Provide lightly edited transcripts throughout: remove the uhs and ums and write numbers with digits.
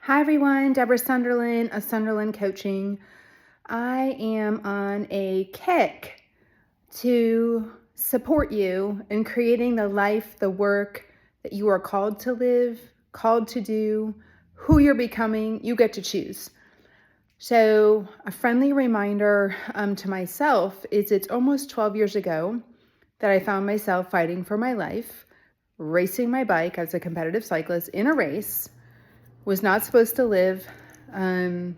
Hi everyone, Deborah Sunderland of Sunderland Coaching. I am on a kick to support you in creating the life, the work that you are called to live, called to do, who you're becoming. You get to choose. So a friendly reminder to myself is it's almost 12 years ago that I found myself fighting for my life, racing my bike as a competitive cyclist in a race. Was not supposed to live in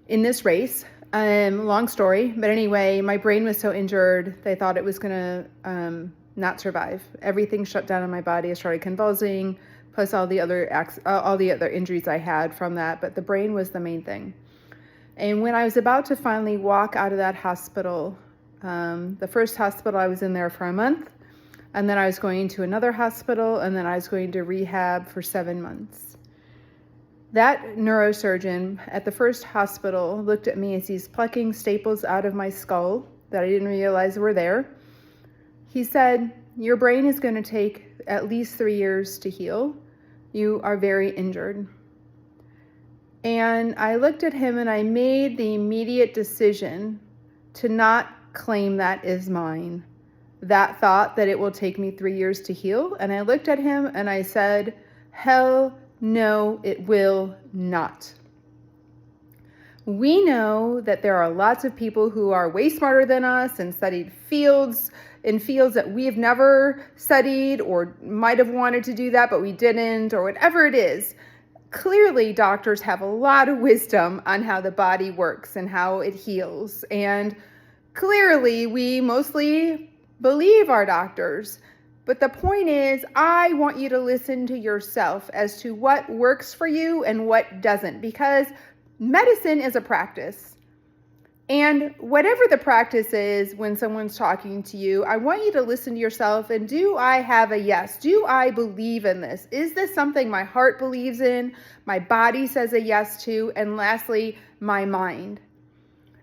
this race. Long story, but anyway, my brain was so injured, they thought it was gonna not survive. Everything shut down in my body. I started convulsing, plus all the other injuries I had from that, but the brain was the main thing. And when I was about to finally walk out of that hospital, the first hospital I was in there for a month, and then I was going to another hospital, and then I was going to rehab for 7 months. That neurosurgeon at the first hospital looked at me as he's plucking staples out of my skull that I didn't realize were there. He said, "Your brain is going to take at least 3 years to heal. You are very injured." And I looked at him and I made the immediate decision to not claim that as mine. That thought that it will take me 3 years to heal. And I looked at him and I said, "Hell no, it will not." We know that there are lots of people who are way smarter than us and studied fields that we have never studied or might have wanted to do that, but we didn't, or whatever it is. Clearly, doctors have a lot of wisdom on how the body works and how it heals. And clearly, we mostly believe our doctors. But the point is, I want you to listen to yourself as to what works for you and what doesn't, because medicine is a practice. And whatever the practice is when someone's talking to you, I want you to listen to yourself and do I have a yes? Do I believe in this? Is this something my heart believes in, my body says a yes to, and lastly, my mind?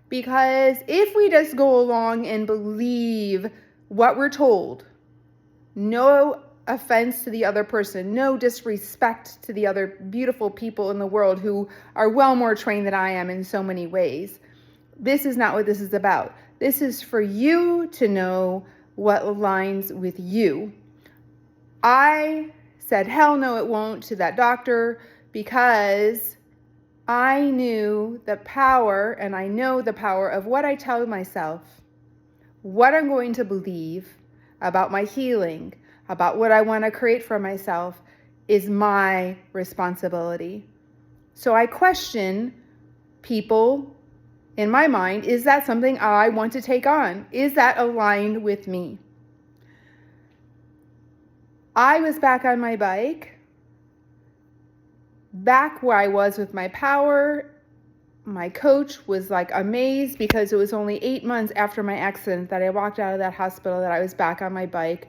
Because if we just go along and believe what we're told, no offense to the other person, no disrespect to the other beautiful people in the world who are well more trained than I am in so many ways. This is not what this is about. This is for you to know what aligns with you. I said, hell no, it won't to that doctor because I knew the power, and I know the power of what I tell myself, what I'm going to believe about my healing, about what I want to create for myself is my responsibility. So I question people in my mind, is that something I want to take on? Is that aligned with me? I was back on my bike, back where I was with my power. My coach was like amazed because it was only 8 months after my accident that I walked out of that hospital that I was back on my bike,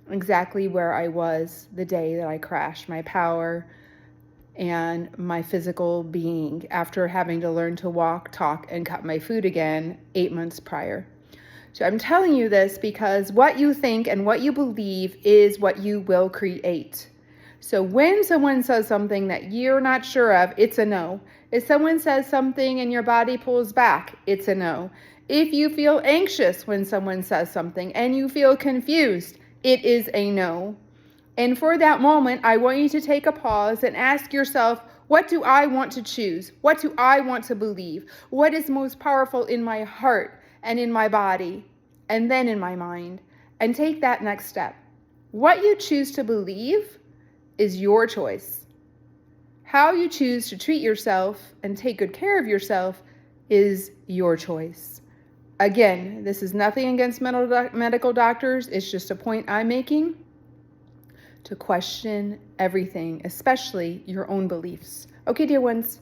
exactly where I was the day that I crashed, my power and my physical being after having to learn to walk, talk, and cut my food again 8 months prior. So I'm telling you this because what you think and what you believe is what you will create. So when someone says something that you're not sure of, it's a no. If someone says something and your body pulls back, it's a no. If you feel anxious when someone says something and you feel confused, it is a no. And for that moment, I want you to take a pause and ask yourself, what do I want to choose? What do I want to believe? What is most powerful in my heart and in my body and then in my mind? And take that next step. What you choose to believe is your choice. How you choose to treat yourself and take good care of yourself is your choice. Again, this is nothing against medical doctors. It's just a point I'm making to question everything, especially your own beliefs. Okay, dear ones.